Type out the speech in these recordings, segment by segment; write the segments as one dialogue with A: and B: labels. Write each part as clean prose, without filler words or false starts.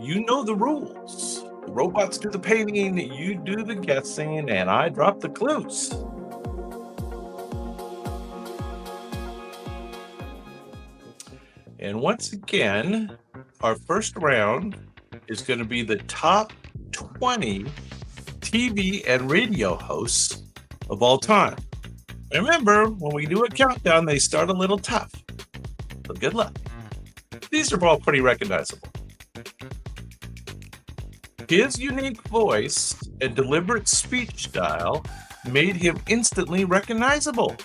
A: You know the rules. The robots do the painting, you do the guessing, and I drop the clues. And once again, our first round is going to be the top 20 TV and radio hosts of all time. Remember, when we do a countdown, they start a little tough. So good luck. These are all pretty recognizable. His unique voice and deliberate speech style made him instantly recognizable.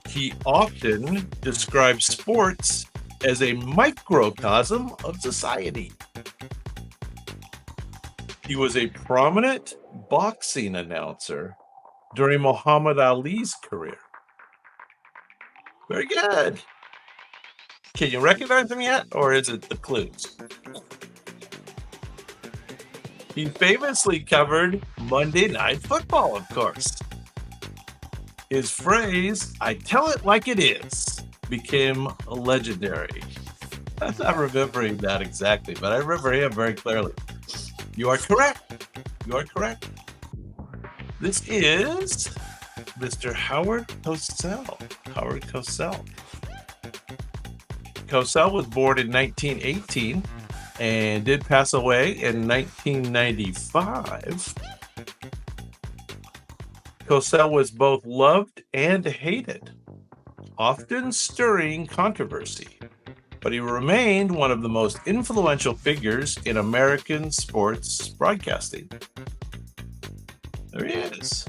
A: He often describes sports as a microcosm of society. He was a prominent boxing announcer during Muhammad Ali's career. Very good. Can you recognize him yet, or is it the clues? He famously covered Monday Night Football, of course. His phrase, "I tell it like it is," became legendary. I'm not remembering that exactly, but I remember him very clearly. You are correct. You are correct. This is Mr. Howard Cosell. Howard Cosell. Cosell was born in 1918 and did pass away in 1995. Cosell was both loved and hated, often stirring controversy, but he remained one of the most influential figures in American sports broadcasting. There he is.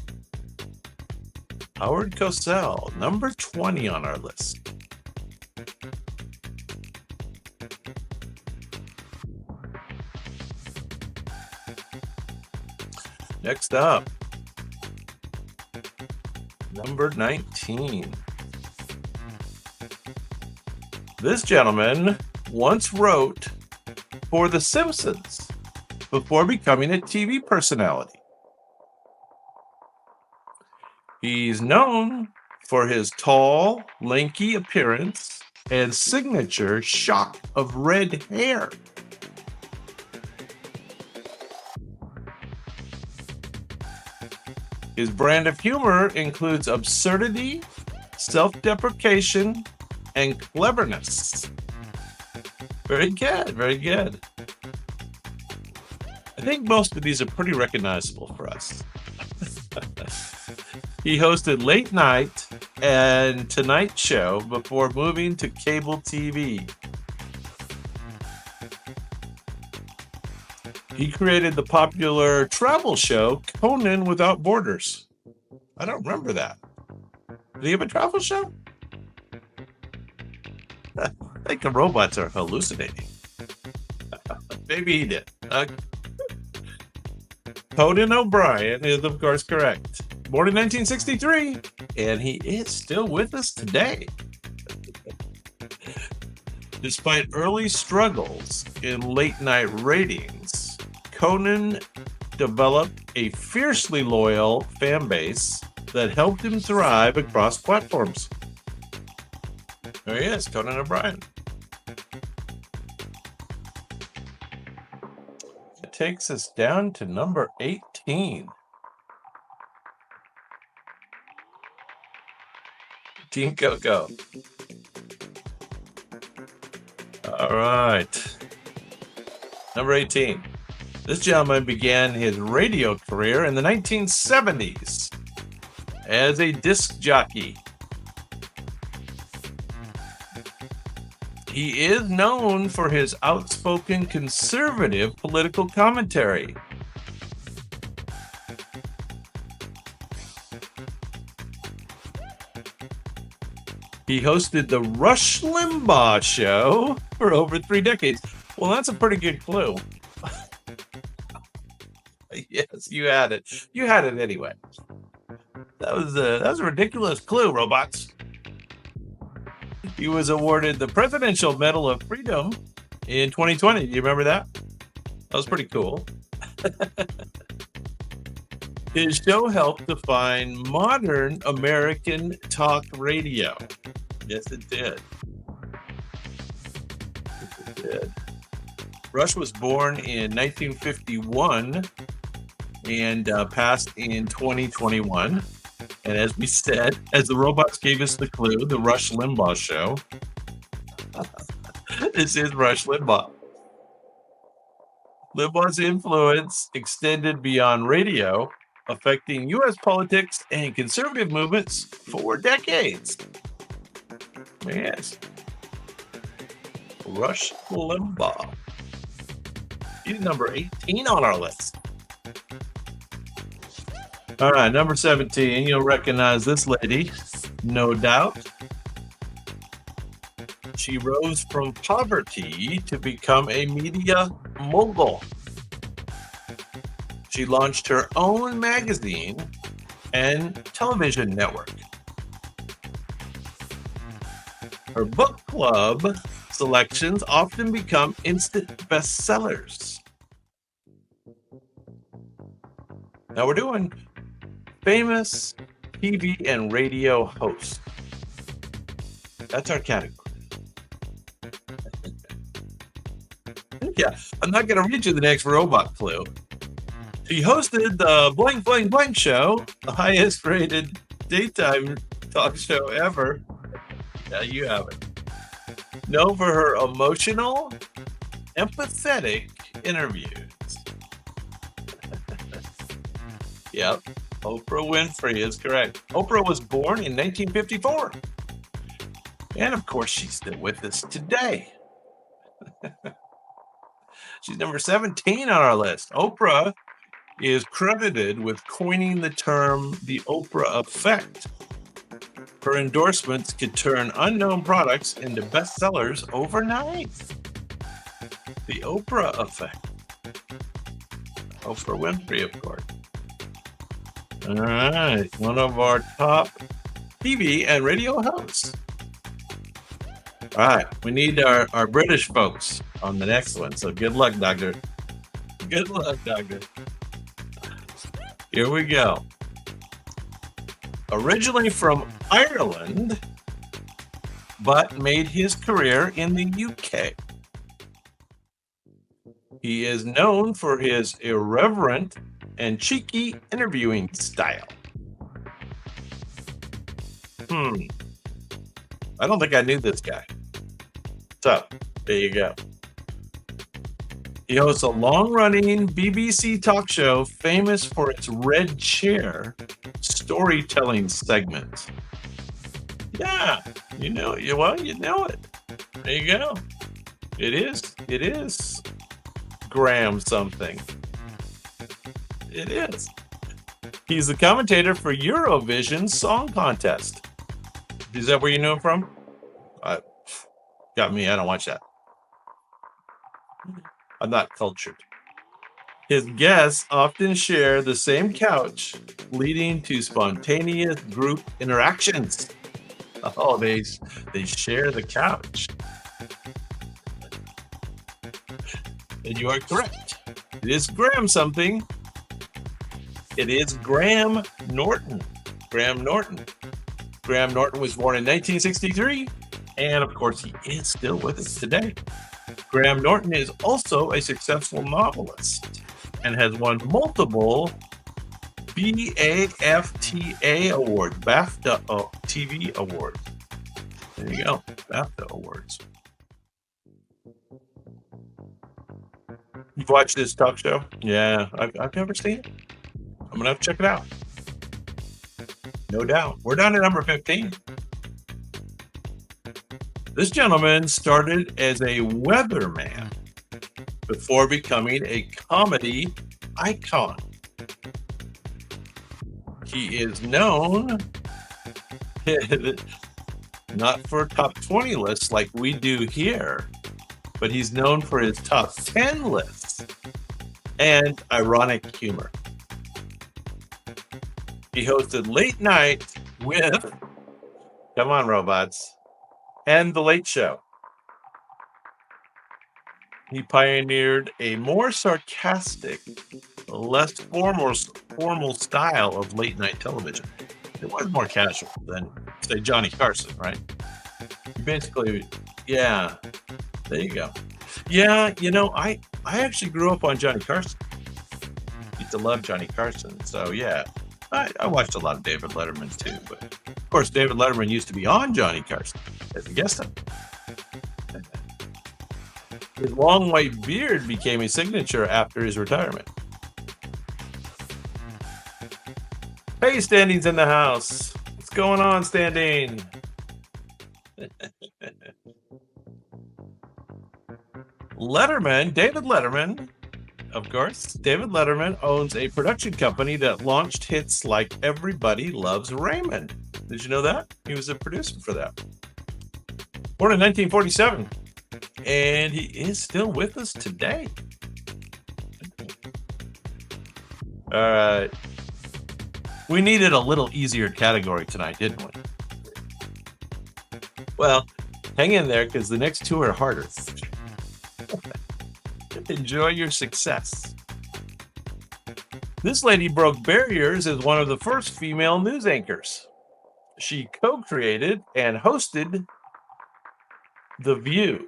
A: Howard Cosell, number 20 on our list. Next up, number 19. This gentleman once wrote for The Simpsons before becoming a TV personality. He's known for his tall, lanky appearance and signature shock of red hair. His brand of humor includes absurdity, self-deprecation, and cleverness. Very good, very good. I think most of these are pretty recognizable for us. He hosted Late Night and Tonight Show before moving to cable TV. He created the popular travel show Conan Without Borders. I don't remember that. Did he have a travel show? I think the robots are hallucinating. Maybe he did. Conan O'Brien is, of course, correct. Born in 1963, and he is still with us today. Despite early struggles in late-night ratings, Conan developed a fiercely loyal fan base that helped him thrive across platforms. There he is, Conan O'Brien. It takes us down to number 18. Team Go. All right. Number 18. This gentleman began his radio career in the 1970s as a disc jockey. He is known for his outspoken conservative political commentary. He hosted the Rush Limbaugh Show for over 3 decades. Well, that's a pretty good clue. Yes, you had it. You had it anyway. That was a ridiculous clue, robots. He was awarded the Presidential Medal of Freedom in 2020. Do you remember that? That was pretty cool. His show helped define modern American talk radio. Yes, it did. did. Rush was born in 1951 and passed in 2021. And as we said, as the robots gave us the clue, the Rush Limbaugh show. This is Rush Limbaugh. Limbaugh's influence extended beyond radio, affecting U.S. politics and conservative movements for decades. Yes. Rush Limbaugh. He's number 18 on our list. All right, number 17. You'll recognize this lady, no doubt. She rose from poverty to become a media mogul. She launched her own magazine and television network. Her book club selections often become instant bestsellers. Now we're doing famous TV and radio hosts. That's our category. Yeah, I'm not going to read you the next robot clue. She hosted the Blank Blank Blank show, the highest rated daytime talk show ever. Yeah, you have it. Known for her emotional, empathetic interviews. Yep, Oprah Winfrey is correct. Oprah was born in 1954. And of course, she's still with us today. She's number 17 on our list. Oprah is credited with coining the term the Oprah effect. Her endorsements could turn unknown products into bestsellers overnight. The Oprah effect. Oprah Winfrey, of course. All right, one of our top TV and radio hosts. All right, we need our British folks on the next one. So good luck, Doctor. Good luck, Doctor. Here we go. Originally from Ireland, but made his career in the UK. He is known for his irreverent and cheeky interviewing style. I don't think I knew this guy. So, there you go. He hosts a long-running BBC talk show famous for its red chair storytelling segment. Yeah, you know it. You know it. There you go. It is Graham something. It is. He's the commentator for Eurovision Song Contest. Is that where you know him from? Got me. I don't watch that. I'm not cultured. His guests often share the same couch, leading to spontaneous group interactions. Oh, they share the couch. And you are correct. It is Graham something. It is Graham Norton. Graham Norton. Graham Norton was born in 1963, and of course, he is still with us today. Graham Norton is also a successful novelist and has won multiple BAFTA awards, BAFTA TV awards. There you go, BAFTA awards. You've watched this talk show? Yeah, I've never seen it. I'm gonna have to check it out. No doubt. We're down to number 15. This gentleman started as a weatherman before becoming a comedy icon. He is known not for top 20 lists like we do here, but he's known for his top 10 lists and ironic humor. He hosted Late Night with, come on, robots, and The Late Show. He pioneered a more sarcastic, less formal style of late night television. It was more casual than, say, Johnny Carson, right? Basically, yeah, there you go. Yeah, I actually grew up on Johnny Carson. Used to love Johnny Carson. So yeah, I watched a lot of David Letterman too. But of course, David Letterman used to be on Johnny Carson as a guest star. His long white beard became a signature after his retirement. Hey, Standing's in the house. What's going on, Standing? David Letterman, of course, David Letterman owns a production company that launched hits like Everybody Loves Raymond. Did you know that? He was a producer for that. Born in 1947, and he is still with us today. All right. We needed a little easier category tonight, didn't we? Well, hang in there because the next two are harder. Enjoy your success. This lady broke barriers as one of the first female news anchors. She co-created and hosted The View.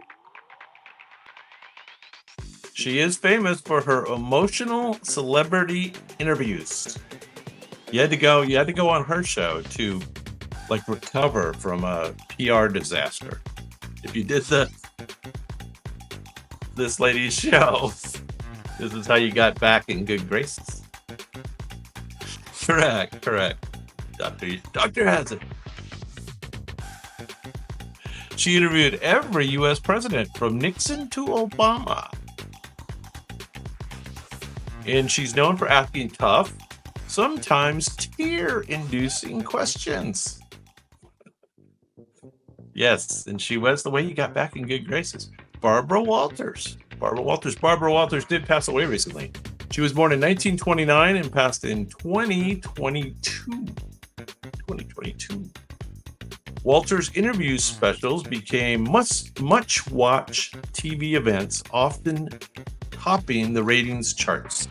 A: She is famous for her emotional celebrity interviews. You had to go on her show to recover from a PR disaster. If you did this lady's show, this is how you got back in good graces. Correct. Doctor has it. She interviewed every U.S. president from Nixon to Obama. And she's known for asking tough, sometimes tear-inducing questions. Yes, and she was the way you got back in good graces. Barbara Walters did pass away recently. She was born in 1929 and passed in 2022. Walters' interview specials became much-watched TV events, often topping the ratings charts.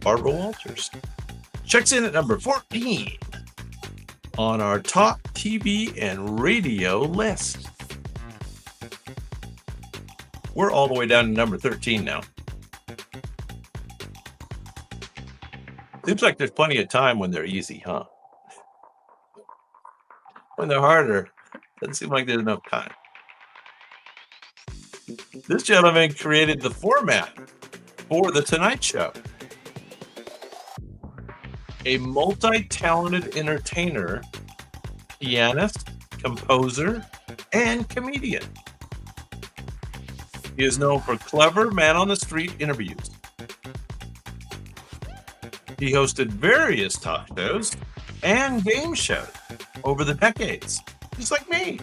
A: Barbara Walters checks in at number 14 on our top TV and radio list. We're all the way down to number 13 now. Seems like there's plenty of time when they're easy, huh? When they're harder, doesn't seem like there's enough time. This gentleman created the format for The Tonight Show. A multi-talented entertainer, pianist, composer, and comedian. He is known for clever man-on-the-street interviews. He hosted various talk shows and game shows over the decades, just like me.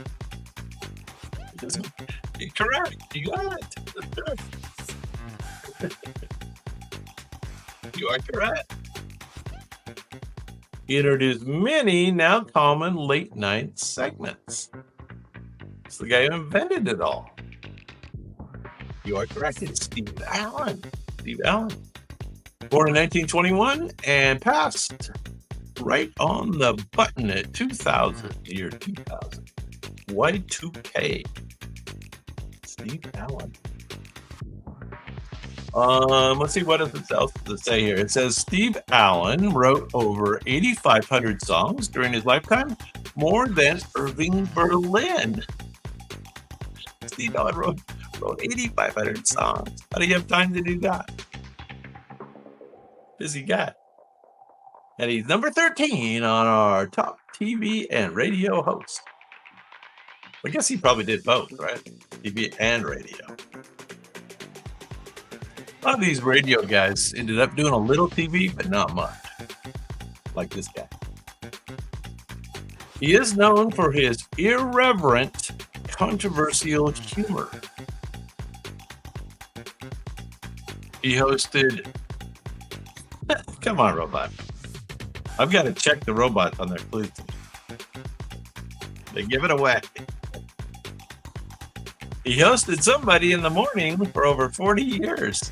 A: Correct. You got it. You are correct. He introduced many now common late night segments. It's the guy who invented it all. You are correct. It's Steve Allen. Born in 1921 and passed right on the button at 2000. Y2K. Steve Allen. Let's see what else to say here. It says Steve Allen wrote over 8,500 songs during his lifetime, more than Irving Berlin. Steve Allen wrote 8,500 songs. How do you have time to do that? Busy guy. And he's number 13 on our top TV and radio host. I guess he probably did both, right? TV and radio. A lot of these radio guys ended up doing a little TV, but not much. Like this guy. He is known for his irreverent, controversial humor. He hosted... Come on, robot. I've got to check the robots on their clues. They give it away. He hosted Somebody in the Morning for over 40 years.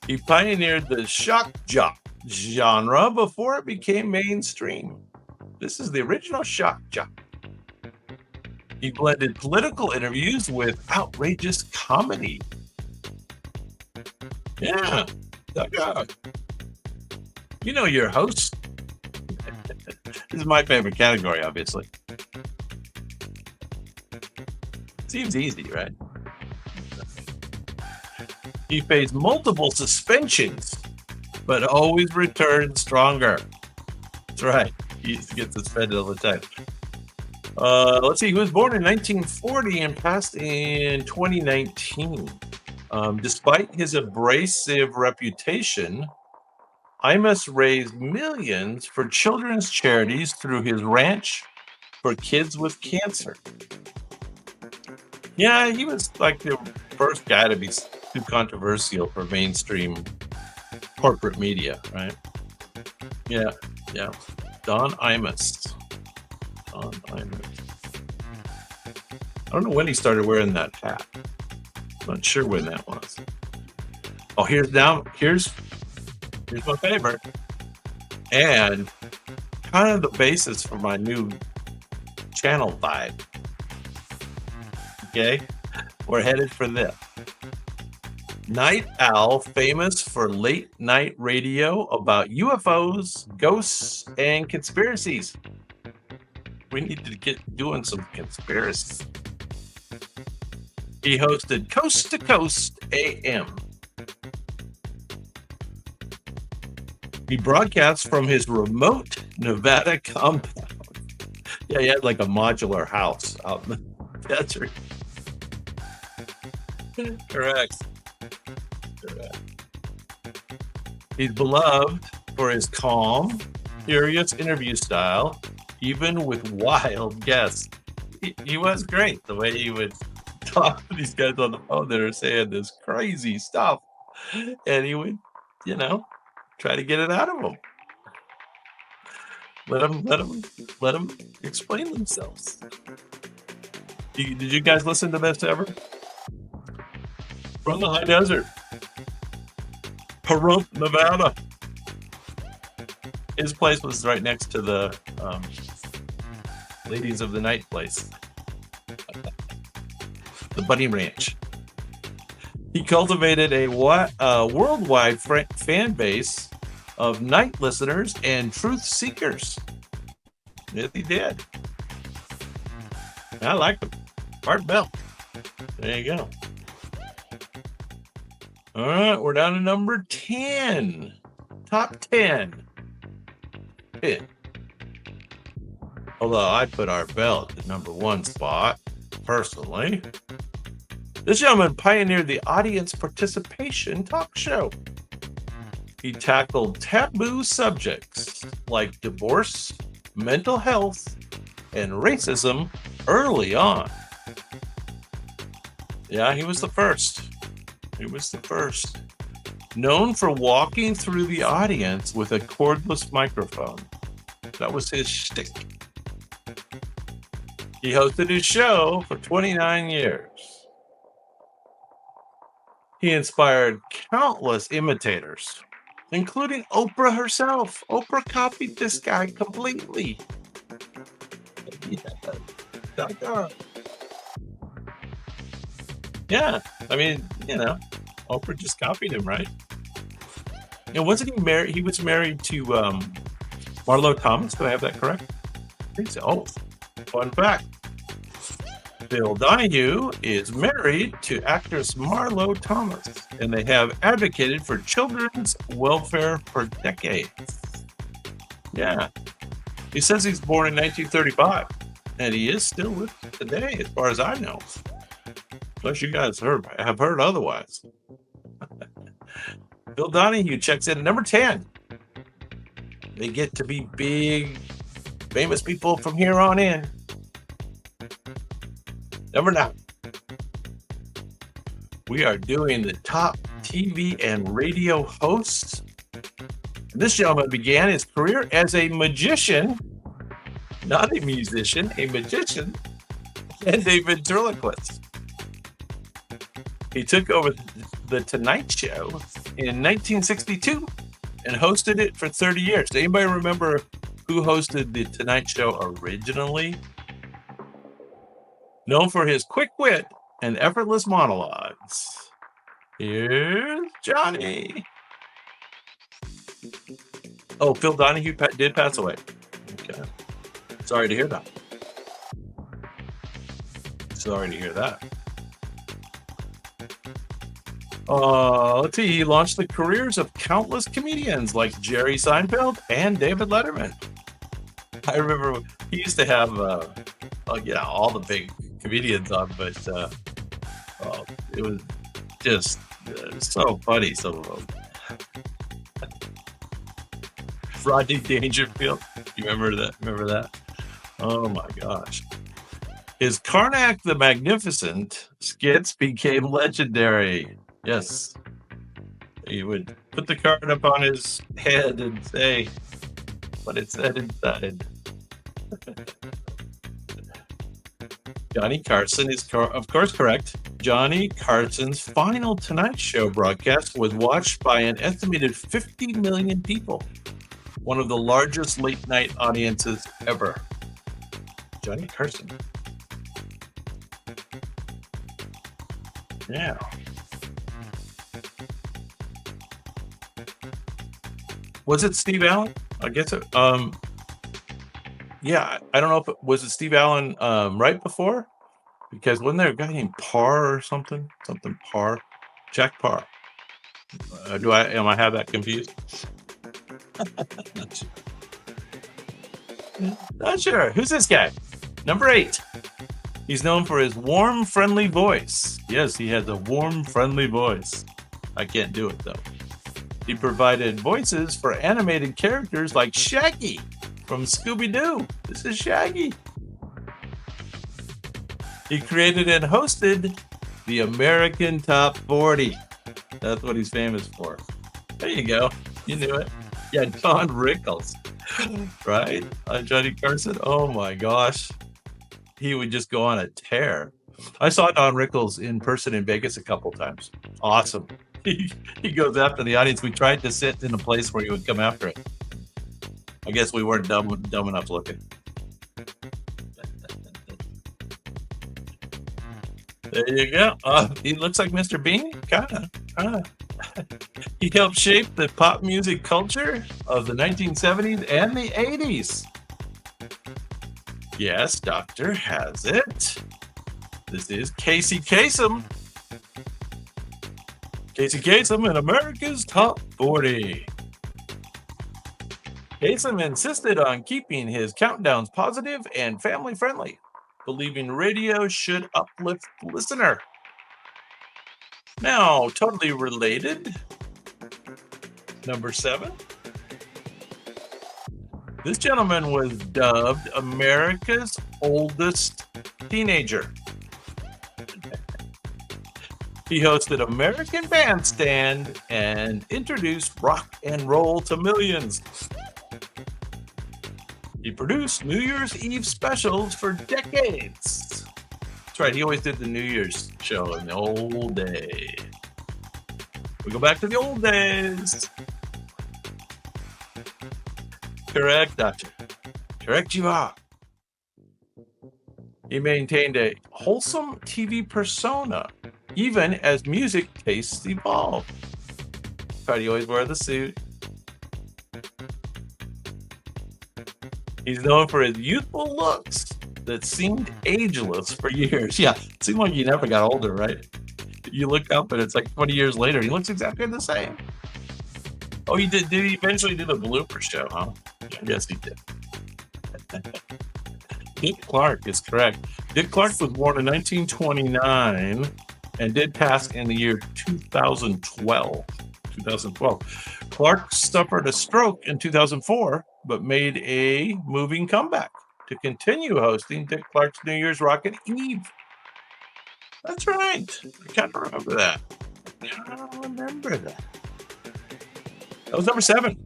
A: He pioneered the shock jock genre before it became mainstream. This is the original shock jock. He blended political interviews with outrageous comedy. Yeah, Doug, you know your host. This is my favorite category, obviously. Seems easy, right? He faced multiple suspensions, but always returned stronger. That's right. He used to get suspended all the time. Let's see. He was born in 1940 and passed in 2019. Despite his abrasive reputation, Imus raised millions for children's charities through his ranch for kids with cancer. Yeah, he was like the first guy to be too controversial for mainstream corporate media, right? Yeah. Don Imus. I don't know when he started wearing that hat. Not sure when that was. Oh, here's my favorite. And kind of the basis for my new channel vibe. Okay? We're headed for this. Night owl famous for late night radio about UFOs, ghosts, and conspiracies. We need to get doing some conspiracies. He hosted Coast to Coast AM. He broadcasts from his remote Nevada compound. Yeah, he had like a modular house out in the desert. Correct. He's beloved for his calm, curious interview style, even with wild guests. He was great the way he would talk to these guys on the phone that are saying this crazy stuff, and he would, try to get it out of them. Let them explain themselves. Did you guys listen to this ever? From the high desert, Pahrump, Nevada. His place was right next to the Ladies of the Night place, the Bunny Ranch. He cultivated a worldwide fan base of night listeners and truth seekers. Yes, he did. I like him. Art Bell. There you go. All right, we're down to number 10. Top 10. Hit. Although I put Art Bell at the number 1 spot, personally. This gentleman pioneered the audience participation talk show. He tackled taboo subjects like divorce, mental health, and racism early on. Yeah, he was the first. Known for walking through the audience with a cordless microphone. That was his shtick. He hosted his show for 29 years. He inspired countless imitators, including Oprah herself. Oprah copied this guy completely. Yeah, I mean, Oprah just copied him, right? And wasn't he married? He was married to Marlo Thomas. Did I have that correct? I think so. Oh, fun fact. Bill Donahue is married to actress Marlo Thomas, and they have advocated for children's welfare for decades. Yeah. He says he's born in 1935, and he is still with us today, as far as I know. Unless you guys have heard otherwise. Bill Donahue checks in at number 10. They get to be big, famous people from here on in. Number 9. We are doing the top TV and radio hosts. This gentleman began his career as a magician, not a musician, a magician, and a ventriloquist. He took over The Tonight Show in 1962 and hosted it for 30 years. Does anybody remember who hosted The Tonight Show originally? Known for his quick wit and effortless monologues. Here's Johnny. Oh, Phil Donahue did pass away. Okay. Sorry to hear that. Sorry to hear that. Let's see. He launched the careers of countless comedians like Jerry Seinfeld and David Letterman. I remember he used to have, all the big comedians on, but it was just so funny. Some of them. Rodney Dangerfield. You remember that? Remember that? Oh my gosh. His Karnak the Magnificent skits became legendary. Yes. He would put the card up on his head and say what it said inside. Johnny Carson is, of course, correct. Johnny Carson's final Tonight Show broadcast was watched by an estimated 50 million people. One of the largest late night audiences ever. Johnny Carson. Yeah. Was it Steve Allen? I guess it. Yeah, I don't know if was it Steve Allen right before, because wasn't there a guy named Parr or something? Something Parr, Jack Parr. Am I have that confused? Not sure. Not sure. Who's this guy? Number 8. He's known for his warm, friendly voice. Yes, he has a warm, friendly voice. I can't do it though. He provided voices for animated characters like Shaggy from Scooby-Doo. This is Shaggy. He created and hosted the American Top 40. That's what he's famous for. There you go. You knew it. Yeah, Don Rickles. Right? Johnny Carson. Oh my gosh. He would just go on a tear. I saw Don Rickles in person in Vegas a couple times. Awesome. He goes after the audience. We tried to sit in a place where he would come after it. I guess we weren't dumb enough looking. There you go. He looks like Mr. Bean, kinda. He helped shape the pop music culture of the 1970s and the 80s. Yes, Doctor has it. This is Casey Kasem. Casey Kasem in America's Top 40. Kasem insisted on keeping his countdowns positive and family-friendly, believing radio should uplift the listener. Now, totally related. Number 7. This gentleman was dubbed America's oldest teenager. He hosted American Bandstand and introduced rock and roll to millions. He produced New Year's Eve specials for decades. That's right, he always did the New Year's show in the old days. We go back to the old days. Correct, Doctor. Correct you are. He maintained a wholesome TV persona, even as music tastes evolved. He always wore the suit. He's known for his youthful looks that seemed ageless for years. Yeah, it seemed like he never got older, right? You look up and it's like 20 years later, he looks exactly the same. Oh, he did he eventually do the blooper show, huh? Yes, he did. Dick Clark is correct. Dick Clark was born in 1929 and did pass in the year 2012. Clark suffered a stroke in 2004, but made a moving comeback to continue hosting Dick Clark's New Year's Rockin' Eve. That's right. I can't remember that. That was number 7.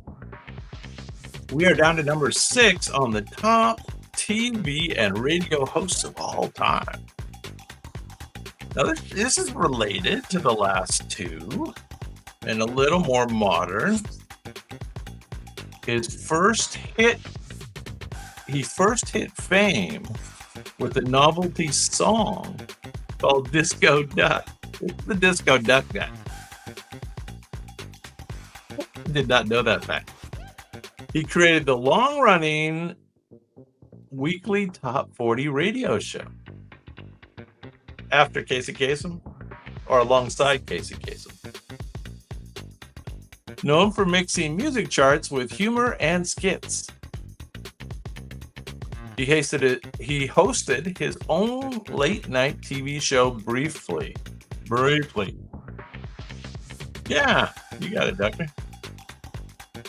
A: We are down to number 6 on the top TV and radio hosts of all time. Now, this is related to the last 2 and a little more modern. He first hit fame with a novelty song called Disco Duck. It's the Disco Duck guy. Did not know that fact. He created the long-running weekly top 40 radio show after Casey Kasem, or alongside Casey Kasem. Known for mixing music charts with humor and skits. He hosted his own late-night TV show briefly. Yeah, you got it, Doctor.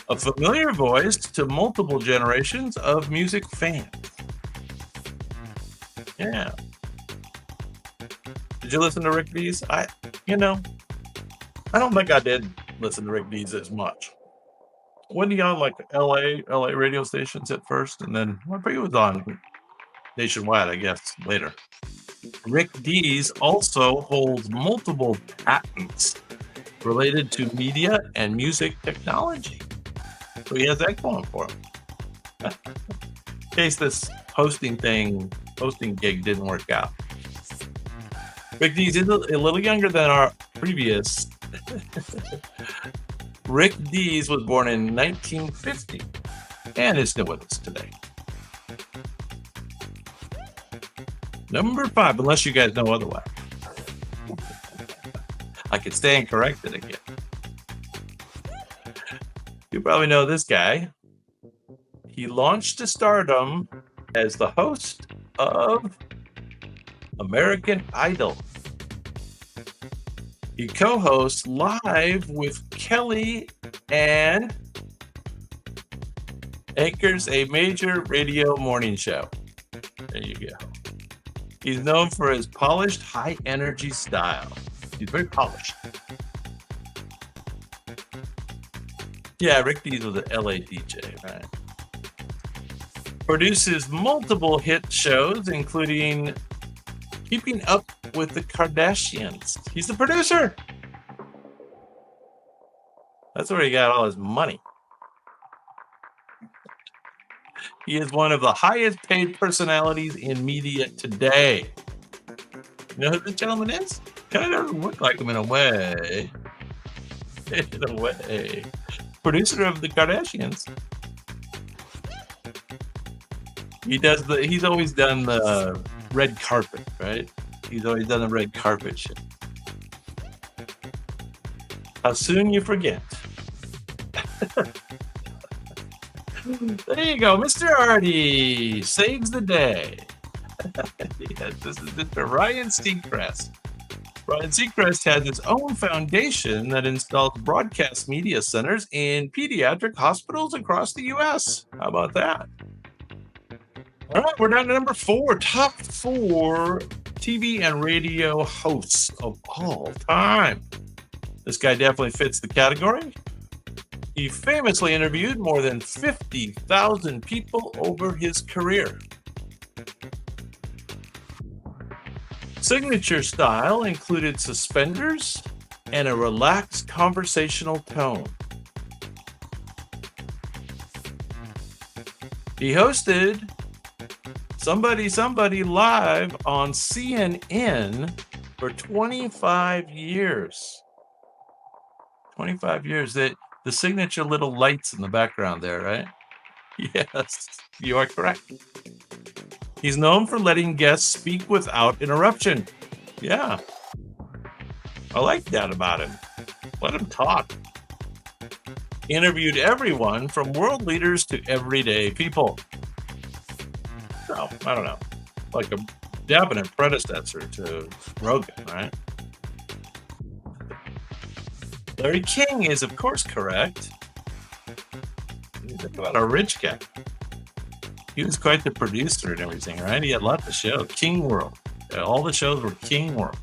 A: A familiar voice to multiple generations of music fans. Yeah. Did you listen to Rick Dees? I don't think I did listen to Rick Dees as much. Wasn't he on like LA radio stations at first, and then I think he was on nationwide, I guess, later. Rick Dees also holds multiple patents related to media and music technology. So he has that going for him. In case this hosting gig didn't work out. Rick Dees is a little younger than our previous. Rick Dees was born in 1950 and is still with us today. Number 5, unless you guys know otherwise. I could stand corrected again. You probably know this guy. He launched to stardom as the host of American Idol. He co-hosts Live with Kelly and anchors a major radio morning show. There you go. He's known for his polished, high-energy style. He's very polished. Yeah, Rick Dees was an LA DJ, right? Produces multiple hit shows, including Keeping Up with the Kardashians. He's the producer. That's where he got all his money. He is one of the highest paid personalities in media today. You know who this gentleman is? Kind of look like him in a way. In a way. Producer of the Kardashians. He's always done the red carpet, right? He's always done the red carpet shit. How soon you forget. There you go, Mr. Artie saves the day. Yes, this is Mr. Ryan Seacrest. Ryan Seacrest has his own foundation that installs broadcast media centers in pediatric hospitals across the U.S. How about that? All right, we're down to number 4. Top 4 TV and radio hosts of all time. This guy definitely fits the category. He famously interviewed more than 50,000 people over his career. Signature style included suspenders and a relaxed conversational tone. He hosted Somebody Live on CNN for 25 years. 25 years. The signature little lights in the background there, right? Yes, you are correct. He's known for letting guests speak without interruption. Yeah. I like that about him. Let him talk. He interviewed everyone from world leaders to everyday people. So, I don't know. Like a definite predecessor to Rogan, right? Larry King is, of course, correct. Think about a rich guy. He was quite the producer and everything, right? He had lots of shows. King World. All the shows were King World.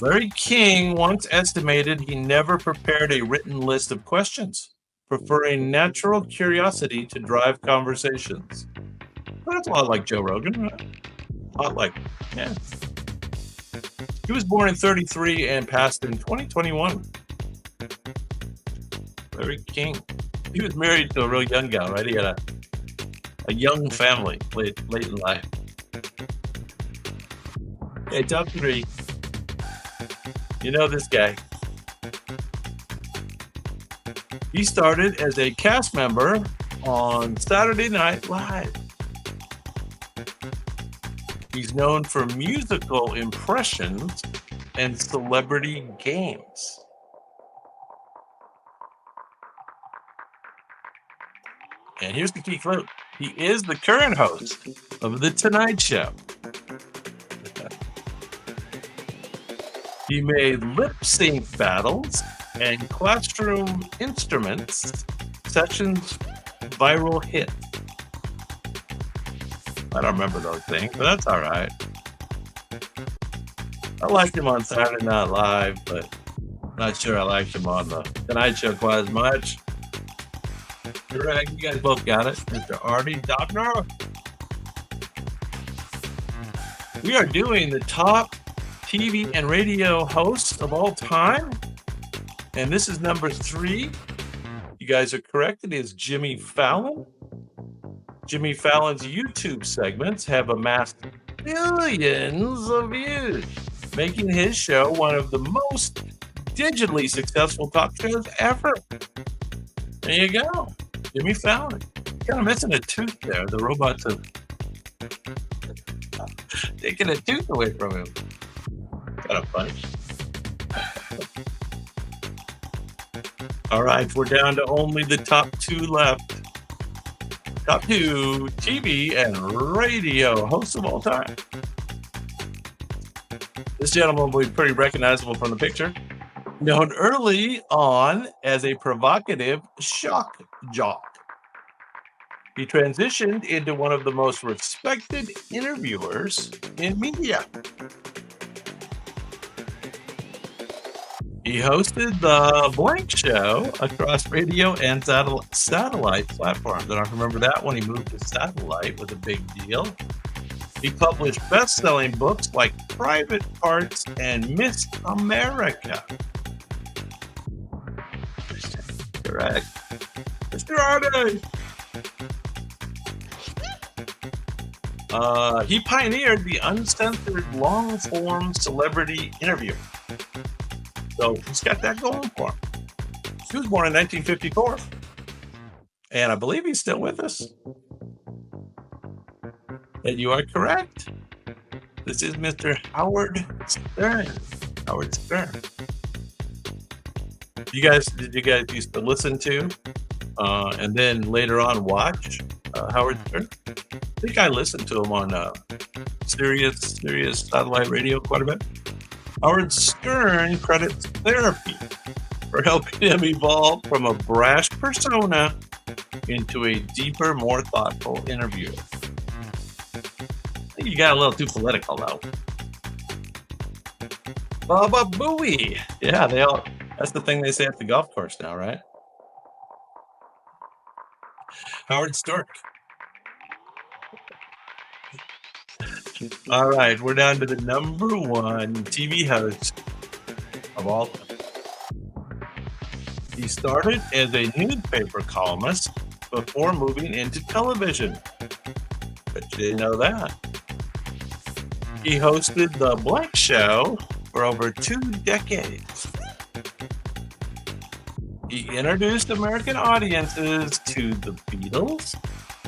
A: Larry King once estimated he never prepared a written list of questions, preferring natural curiosity to drive conversations. That's a lot like Joe Rogan, right? A lot like, yeah. He was born in 1933 and passed in 2021. Larry King. He was married to a real young gal, right? He had a young family late in life. Okay, top three. You know this guy. He started as a cast member on Saturday Night Live. He's known for musical impressions and celebrity games. And here's the key clue. He is the current host of The Tonight Show. He made lip sync battles and classroom instruments sessions viral hit. I don't remember those things, but that's all right. I liked him on Saturday Night Live, but not sure I liked him on The Tonight Show quite as much. Correct. You guys both got it. Mr. Artie Doppner. We are doing the top TV and radio hosts of all time. And this is number 3. You guys are correct. It is Jimmy Fallon. Jimmy Fallon's YouTube segments have amassed billions of views, making his show one of the most digitally successful talk shows ever. There you go. Jimmy Fallon. Kind of missing a tooth there. The robots have taken a tooth away from him. Kind of funny. All right, we're down to only the top 2 left. Top 2 TV and radio hosts of all time. This gentleman will be pretty recognizable from the picture. Known early on as a provocative shock jock. He transitioned into one of the most respected interviewers in media. He hosted The Blank Show across radio and satellite platforms. I don't remember that when he moved to satellite was a big deal. He published best-selling books like Private Parts and Miss America. Correct. Mr. Artie. He pioneered the uncensored long-form celebrity interview. So he's got that going for him. He was born in 1954. And I believe he's still with us. And you are correct. This is Mr. Howard Stern. Howard Stern. Did you guys used to listen to and then later on watch Howard Stern? I think I listened to him on Sirius satellite radio quite a bit. Howard Stern credits therapy for helping him evolve from a brash persona into a deeper, more thoughtful interviewer. I think you got a little too political, though. Baba Booey. Yeah, that's the thing they say at the golf course now, right? Howard Stork. All right, we're down to the number 1 TV host of all time. He started as a newspaper columnist before moving into television. But you didn't know that. He hosted The Blank Show for over 2 decades. He introduced American audiences to The Beatles,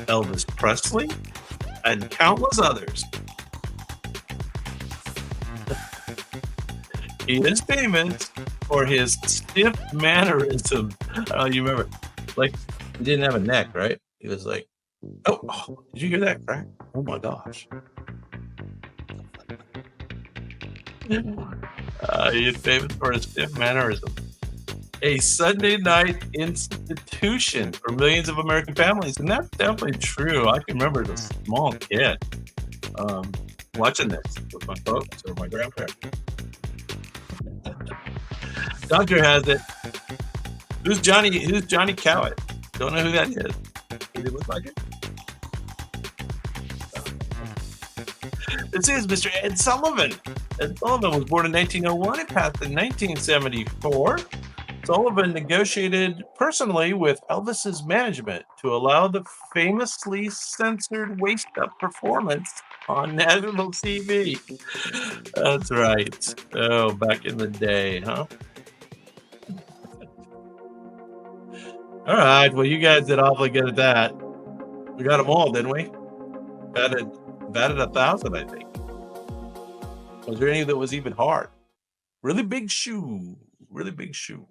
A: Elvis Presley, and countless others. He is famous for his stiff mannerism. Oh, you remember? Like, he didn't have a neck, right? He was like, oh, did you hear that crack? Oh my gosh. He is famous for his stiff mannerism. A Sunday night institution for millions of American families. And that's definitely true. I can remember as a small kid watching this with my folks or my grandparents. Doctor has it. Who's Johnny Cowett? Don't know who that is. Did it look like it? This is Mr. Ed Sullivan. Ed Sullivan was born in 1901 and passed in 1974. Sullivan negotiated personally with Elvis's management to allow the famously censored waist up performance on national TV. That's right. Oh, back in the day, huh? All right. Well, you guys did awfully good at that. We got them all, didn't we? Batted, batted 1,000, I think. Was there any that was even hard? Really big shoe. Really big shoe.